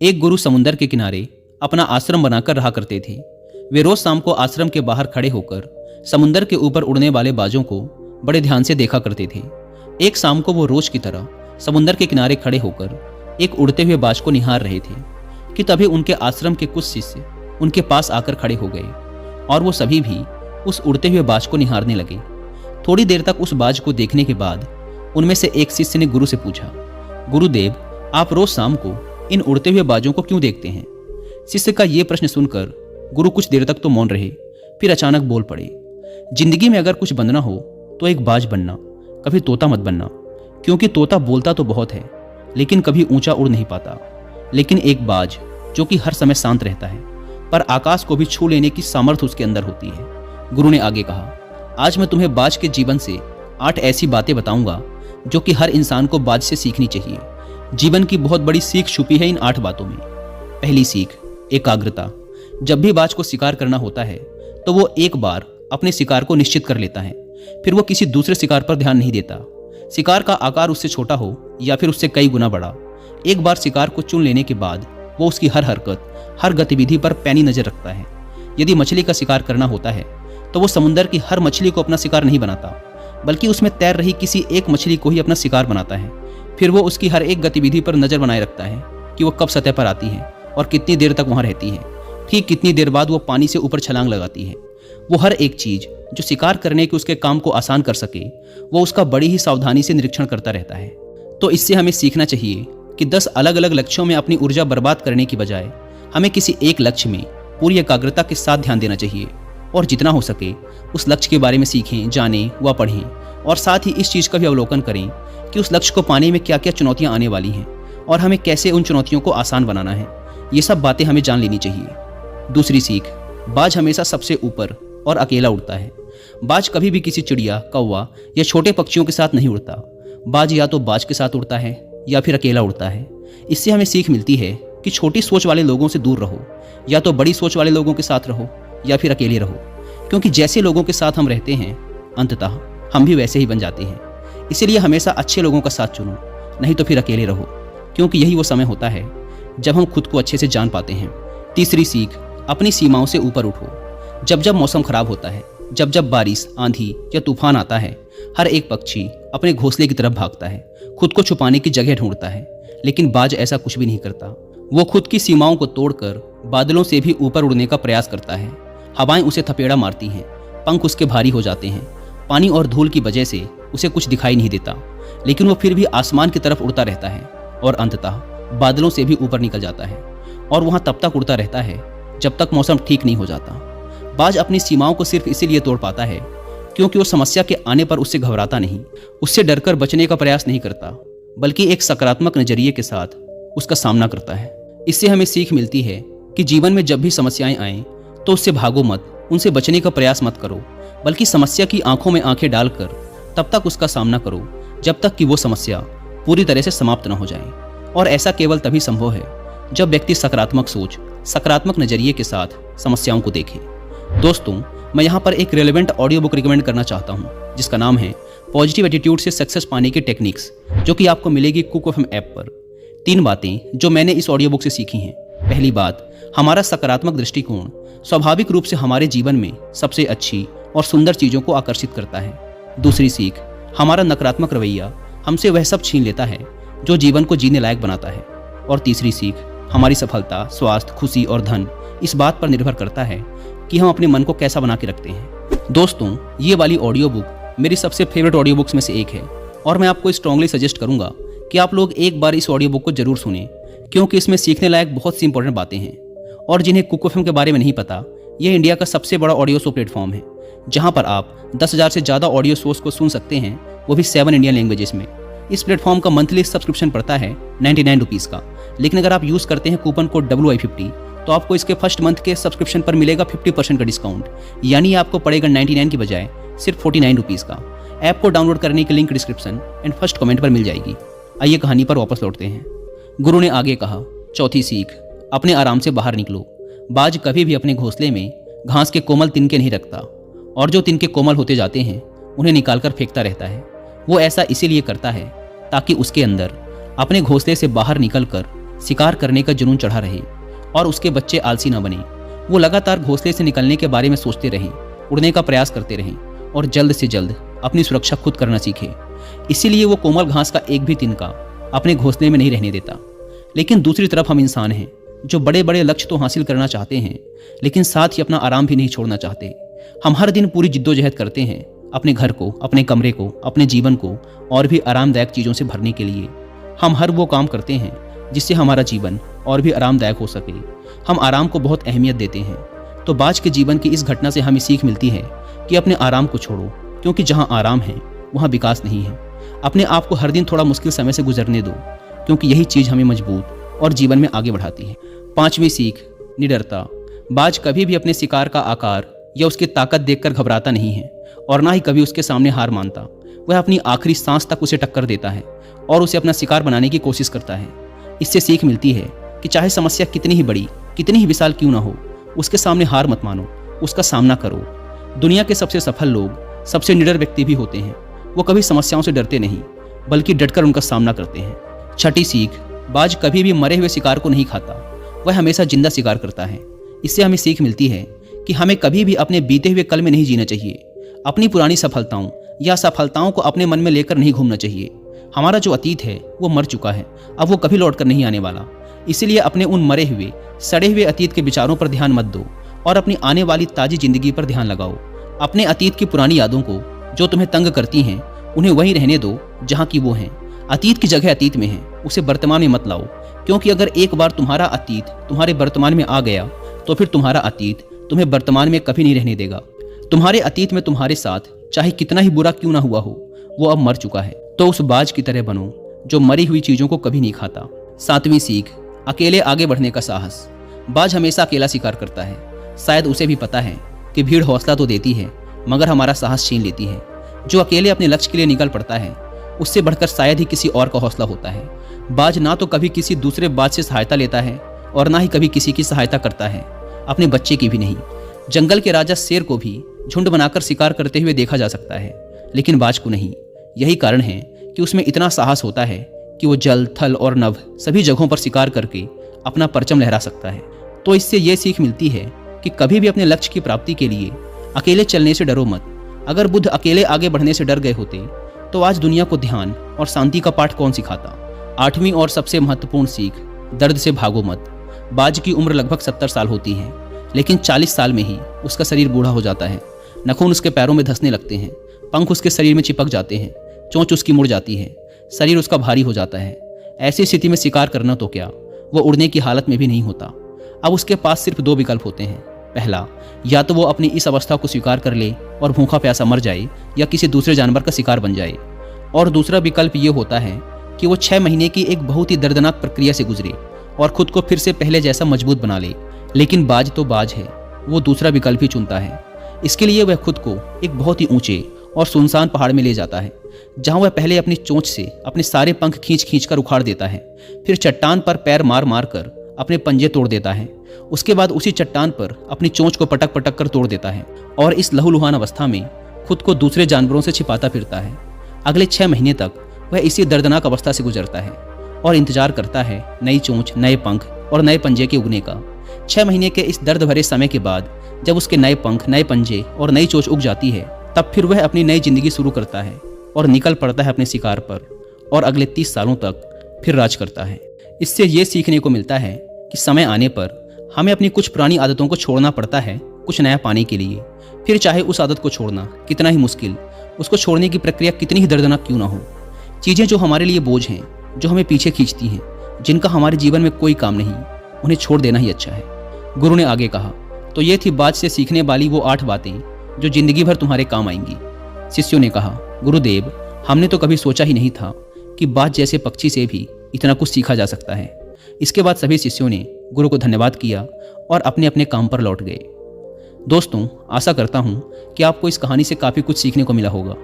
एक गुरु समुंदर के किनारे अपना आश्रम बनाकर रहा करते थे। वे रोज शाम को आश्रम के बाहर खड़े होकर समुंदर के ऊपर उड़ने वाले बाजों को बड़े ध्यान से देखा करते थे। एक शाम को वो रोज की तरह समुंदर के किनारे खड़े होकर एक उड़ते हुए बाज को निहार रहे थे कि तभी उनके आश्रम के कुछ शिष्य उनके पास आकर खड़े हो गए और वो सभी भी उस उड़ते हुए बाज को निहारने लगे। थोड़ी देर तक उस बाज को देखने के बाद उनमें से एक शिष्य ने गुरु से पूछा, गुरुदेव, आप रोज शाम को इन उड़ते हुए बाजों को क्यों देखते हैं? शिष्य का ये प्रश्न सुनकर गुरु कुछ देर तक तो मौन रहे, फिर अचानक बोल पड़े, जिंदगी में अगर कुछ बनना हो तो एक बाज बनना, कभी तोता मत बनना, क्योंकि तोता बोलता तो बहुत है लेकिन कभी ऊंचा उड़ नहीं पाता। लेकिन एक बाज जो कि हर समय शांत रहता है पर आकाश को भी छू लेने की सामर्थ्य उसके अंदर होती है। गुरु ने आगे कहा, आज मैं तुम्हें बाज के जीवन से 8 ऐसी बातें बताऊंगा जो कि हर इंसान को बाज से सीखनी चाहिए। जीवन की बहुत बड़ी सीख छुपी है इन 8 बातों में। पहली सीख, एकाग्रता। जब भी बाज को शिकार करना होता है तो वो एक बार अपने शिकार को निश्चित कर लेता है, फिर वो किसी दूसरे शिकार पर ध्यान नहीं देता। शिकार का आकार उससे छोटा हो या फिर उससे कई गुना बड़ा, एक बार शिकार को चुन लेने के बाद वो उसकी हर हरकत, हर गतिविधि पर पैनी नजर रखता है। यदि मछली का शिकार करना होता है तो वो समुंदर की हर मछली को अपना शिकार नहीं बनाता, बल्कि उसमें तैर रही किसी एक मछली को ही अपना शिकार बनाता है। फिर वो उसकी हर एक गतिविधि पर नजर बनाए रखता है कि वो कब सतह पर आती है और कितनी देर तक वहां रहती है। ठीक कितनी देर बाद वो पानी से ऊपर छलांग लगाती है। वो हर एक चीज जो शिकार करने के उसके काम को आसान कर सके वो उसका बड़ी ही सावधानी से निरीक्षण करता रहता है। तो इससे हमें सीखना चाहिए कि 10 अलग अलग लक्ष्यों में अपनी ऊर्जा बर्बाद करने की बजाय हमें किसी एक लक्ष्य में पूरी एकाग्रता के साथ ध्यान देना चाहिए और जितना हो सके उस लक्ष्य के बारे में सीखें, जानें व पढ़ें और साथ ही इस चीज़ का भी अवलोकन करें कि उस लक्ष्य को पाने में क्या क्या चुनौतियाँ आने वाली हैं और हमें कैसे उन चुनौतियों को आसान बनाना है। ये सब बातें हमें जान लेनी चाहिए। दूसरी सीख, बाज हमेशा सबसे ऊपर और अकेला उड़ता है। बाज कभी भी किसी चिड़िया, कौवा या छोटे पक्षियों के साथ नहीं उड़ता। बाज या तो बाज के साथ उड़ता है या फिर अकेला उड़ता है। इससे हमें सीख मिलती है कि छोटी सोच वाले लोगों से दूर रहो, या तो बड़ी सोच वाले लोगों के साथ रहो या फिर अकेले रहो, क्योंकि जैसे लोगों के साथ हम रहते हैं अंततः हम भी वैसे ही बन जाते हैं। इसीलिए हमेशा अच्छे लोगों का साथ चुनो, नहीं तो फिर अकेले रहो, क्योंकि यही वो समय होता है जब हम खुद को अच्छे से जान पाते हैं। तीसरी सीख, अपनी सीमाओं से ऊपर उठो। जब जब मौसम खराब होता है, जब जब बारिश, आंधी या तूफान आता है, हर एक पक्षी अपने घोंसले की तरफ भागता है, खुद को छुपाने की जगह ढूंढता है। लेकिन बाज ऐसा कुछ भी नहीं करता। वो खुद की सीमाओं को तोड़कर बादलों से भी ऊपर उड़ने का प्रयास करता है। हवाएं उसे थपेड़ा मारती हैं, पंख उसके भारी हो जाते हैं, पानी और धूल की वजह से उसे कुछ दिखाई नहीं देता, लेकिन वो फिर भी आसमान की तरफ उड़ता रहता है और अंततः बादलों से भी ऊपर निकल जाता है और वहां तब तक उड़ता रहता है जब तक मौसम ठीक नहीं हो जाता। बाज अपनी सीमाओं को सिर्फ इसीलिए तोड़ पाता है क्योंकि वो समस्या के आने पर उससे घबराता नहीं, उससे डरकर बचने का प्रयास नहीं करता, बल्कि एक सकारात्मक नजरिए के साथ उसका सामना करता है। इससे हमें सीख मिलती है कि जीवन में जब भी समस्याएं आएं तो उससे भागो मत, उनसे बचने का प्रयास मत करो, बल्कि समस्या की आंखों में आंखें डालकर तब तक उसका सामना करो जब तक कि वो समस्या पूरी तरह से समाप्त न हो जाए। और ऐसा केवल तभी संभव है जब व्यक्ति सकारात्मक सोच, सकारात्मक नजरिए के साथ समस्याओं को देखे। दोस्तों, मैं यहाँ पर एक रेलेवेंट ऑडियो बुक रिकमेंड करना चाहता हूँ जिसका नाम है पॉजिटिव एटीट्यूड से सक्सेस पाने की टेक्निक्स, जो कि आपको मिलेगी कुक एफएम ऐप पर। 3 बातें जो मैंने इस ऑडियो बुक से सीखी हैं। पहली बात, हमारा सकारात्मक दृष्टिकोण स्वाभाविक रूप से हमारे जीवन में सबसे अच्छी और सुंदर चीज़ों को आकर्षित करता है। दूसरी सीख, हमारा नकारात्मक रवैया हमसे वह सब छीन लेता है जो जीवन को जीने लायक बनाता है। और तीसरी सीख, हमारी सफलता, स्वास्थ्य, खुशी और धन इस बात पर निर्भर करता है कि हम अपने मन को कैसा बना के रखते हैं। दोस्तों, ये वाली ऑडियो बुक मेरी सबसे फेवरेट ऑडियो बुक्स में से एक है और मैं आपको स्ट्रांगली सजेस्ट करूंगा कि आप लोग एक बार इस ऑडियो बुक को जरूर सुनें, क्योंकि इसमें सीखने लायक बहुत सी इंपॉर्टेंट बातें हैं। और जिन्हें कुक एफएम के बारे में नहीं पता, यह इंडिया का सबसे बड़ा ऑडियो शो प्लेटफॉर्म है जहां पर आप 10,000 से ज़्यादा ऑडियो शोज को सुन सकते हैं, वो भी 7 इंडियन लैंग्वेजेस में। इस प्लेटफॉर्म का मंथली सब्सक्रिप्शन पड़ता है 99 रुपीज़ का, लेकिन अगर आप यूज़ करते हैं कूपन कोड WI50 तो आपको इसके फर्स्ट मंथ के सब्सक्रिप्शन पर मिलेगा 50% का डिस्काउंट, यानी आपको पड़ेगा 99 की बजाय सिर्फ 49 रुपीज़ का। ऐप को डाउनलोड करने की link description and first comment पर मिल जाएगी। आइए कहानी पर वापस लौटते हैं। गुरु ने आगे कहा, चौथी सीख, अपने आराम से बाहर निकलो। बाज कभी भी अपने घोंसले में घास के कोमल तिनके नहीं रखता और जो तिनके कोमल होते जाते हैं उन्हें निकालकर फेंकता रहता है। वो ऐसा इसीलिए करता है ताकि उसके अंदर अपने घोंसले से बाहर निकलकर शिकार करने का जुनून चढ़ा रहे और उसके बच्चे आलसी न बने। वो लगातार घोंसले से निकलने के बारे में सोचते रहें, उड़ने का प्रयास करते रहें और जल्द से जल्द अपनी सुरक्षा खुद करना सीखे। इसीलिए वो कोमल घास का एक भी तिनका अपने घोंसले में नहीं रहने देता। लेकिन दूसरी तरफ हम इंसान हैं जो बड़े बड़े लक्ष्य तो हासिल करना चाहते हैं, लेकिन साथ ही अपना आराम भी नहीं छोड़ना चाहते। हम हर दिन पूरी जिद्दोजहद करते हैं अपने घर को, अपने कमरे को, अपने जीवन को और भी आरामदायक चीज़ों से भरने के लिए। हम हर वो काम करते हैं जिससे हमारा जीवन और भी आरामदायक हो सके। हम आराम को बहुत अहमियत देते हैं। तो बाज के जीवन की इस घटना से हमें सीख मिलती है कि अपने आराम को छोड़ो, क्योंकि जहाँ आराम है वहाँ विकास नहीं है। अपने आप को हर दिन थोड़ा मुश्किल समय से गुजरने दो, क्योंकि यही चीज़ हमें मजबूत और जीवन में आगे बढ़ाती है। 5वीं सीख, निडरता। बाज कभी भी अपने शिकार का आकार या उसकी ताकत देखकर घबराता नहीं है और ना ही कभी उसके सामने हार मानता। वह अपनी आखिरी सांस तक उसे टक्कर देता है और उसे अपना शिकार बनाने की कोशिश करता है। इससे सीख मिलती है कि चाहे समस्या कितनी ही बड़ी, कितनी ही विशाल क्यों ना हो, उसके सामने हार मत मानो, उसका सामना करो। दुनिया के सबसे सफल लोग सबसे निडर व्यक्ति भी होते हैं। वो कभी समस्याओं से डरते नहीं, बल्कि डटकर उनका सामना करते हैं। 6ठी सीख, बाज कभी भी मरे हुए शिकार को नहीं खाता, वह हमेशा जिंदा शिकार करता है। इससे हमें सीख मिलती है कि हमें कभी भी अपने बीते हुए कल में नहीं जीना चाहिए। अपनी पुरानी सफलताओं या असफलताओं को अपने मन में लेकर नहीं घूमना चाहिए। हमारा जो अतीत है वो मर चुका है, अब वो कभी लौट कर नहीं आने वाला। इसीलिए अपने उन मरे हुए, सड़े हुए अतीत के विचारों पर ध्यान मत दो और अपनी आने वाली ताजी जिंदगी पर ध्यान लगाओ। अपने अतीत की पुरानी यादों को जो तुम्हें तंग करती हैं, उन्हें वहीं रहने दो जहाँ की वो हैं। अतीत की जगह अतीत में है, उसे वर्तमान में मत लाओ, क्योंकि अगर एक बार तुम्हारा अतीत तुम्हारे वर्तमान में आ गया तो फिर तुम्हारा अतीत तुम्हें वर्तमान में कभी नहीं रहने देगा। तुम्हारे अतीत में तुम्हारे साथ चाहे कितना ही बुरा क्यों ना हुआ हो, वो अब मर चुका है। तो उस बाज की तरह बनो जो मरी हुई चीजों को कभी नहीं खाता। 7वीं सीख, अकेले आगे बढ़ने का साहस। बाज हमेशा अकेला शिकार करता है। शायद उसे भी पता है कि भीड़ हौसला तो देती है, मगर हमारा साहस छीन लेती है। जो अकेले अपने लक्ष्य के लिए निकल पड़ता है, उससे बढ़कर शायद ही किसी और का हौसला होता है। बाज ना तो कभी किसी दूसरे बाज से सहायता लेता है और ना ही कभी किसी की सहायता करता है, अपने बच्चे की भी नहीं। जंगल के राजा शेर को भी झुंड बनाकर शिकार करते हुए देखा जा सकता है, लेकिन बाज को नहीं। यही कारण है कि उसमें इतना साहस होता है कि वो जल, थल और नभ सभी जगहों पर शिकार करके अपना परचम लहरा सकता है। तो इससे ये सीख मिलती है कि कभी भी अपने लक्ष्य की प्राप्ति के लिए अकेले चलने से डरो मत। अगर बुद्ध अकेले आगे बढ़ने से डर गए होते तो आज दुनिया को ध्यान और शांति का पाठ कौन सिखाता। 8वीं और सबसे महत्वपूर्ण सीख, दर्द से भागो मत। बाज की उम्र लगभग 70 साल होती है, लेकिन 40 साल में ही उसका शरीर बूढ़ा हो जाता है। नखून उसके पैरों में धंसने लगते हैं, पंख उसके शरीर में चिपक जाते हैं, चोंच उसकी मुड़ जाती है, शरीर उसका भारी हो जाता है। ऐसी स्थिति में शिकार करना तो क्या, वो उड़ने की हालत में भी नहीं होता। अब उसके पास सिर्फ 2 विकल्प होते हैं। पहला, या तो वो अपनी इस अवस्था को स्वीकार कर ले और भूखा प्यासा मर जाए या किसी दूसरे जानवर का शिकार बन जाए, और दूसरा विकल्प ये होता है कि वो 6 महीने की एक बहुत ही दर्दनाक प्रक्रिया से गुजरे और खुद को फिर से पहले जैसा मजबूत बना ले। लेकिन बाज तो बाज है, वो दूसरा विकल्प ही चुनता है। इसके लिए वह खुद को एक बहुत ही ऊंचे और सुनसान पहाड़ में ले जाता है, जहां वह पहले अपनी चोंच से अपने सारे पंख खींच खींच कर उखाड़ देता है, फिर चट्टान पर पैर मार मार कर अपने पंजे तोड़ देता है। उसके बाद उसी चट्टान पर अपनी चोंच को पटक पटक कर तोड़ देता है और इस लहूलुहान अवस्था में खुद को दूसरे जानवरों से छिपाता फिरता है। अगले 6 महीने तक वह इसी दर्दनाक अवस्था से गुजरता है और इंतजार करता है नई चोंच, नए पंख और नए पंजे के उगने का। 6 महीने के इस दर्द भरे समय के बाद जब उसके नए पंख, नए पंजे और नई चोंच उग जाती है, तब फिर वह अपनी नई जिंदगी शुरू करता है और निकल पड़ता है अपने शिकार पर और अगले 30 सालों तक फिर राज करता है। इससे ये सीखने को मिलता है कि समय आने पर हमें अपनी कुछ पुरानी आदतों को छोड़ना पड़ता है कुछ नया पाने के लिए। फिर चाहे उस आदत को छोड़ना कितना ही मुश्किल, उसको छोड़ने की प्रक्रिया कितनी ही दर्दनाक क्यों ना हो। चीज़ें जो हमारे लिए बोझ हैं, जो हमें पीछे खींचती हैं, जिनका हमारे जीवन में कोई काम नहीं, उन्हें छोड़ देना ही अच्छा है। गुरु ने आगे कहा, तो ये थी बाज से सीखने वाली वो 8 बातें जो जिंदगी भर तुम्हारे काम आएंगी। शिष्यों ने कहा, गुरुदेव, हमने तो कभी सोचा ही नहीं था कि बाज जैसे पक्षी से भी इतना कुछ सीखा जा सकता है। इसके बाद सभी शिष्यों ने गुरु को धन्यवाद किया और अपने अपने काम पर लौट गए। दोस्तों, आशा करता हूँ कि आपको इस कहानी से काफ़ी कुछ सीखने को मिला होगा।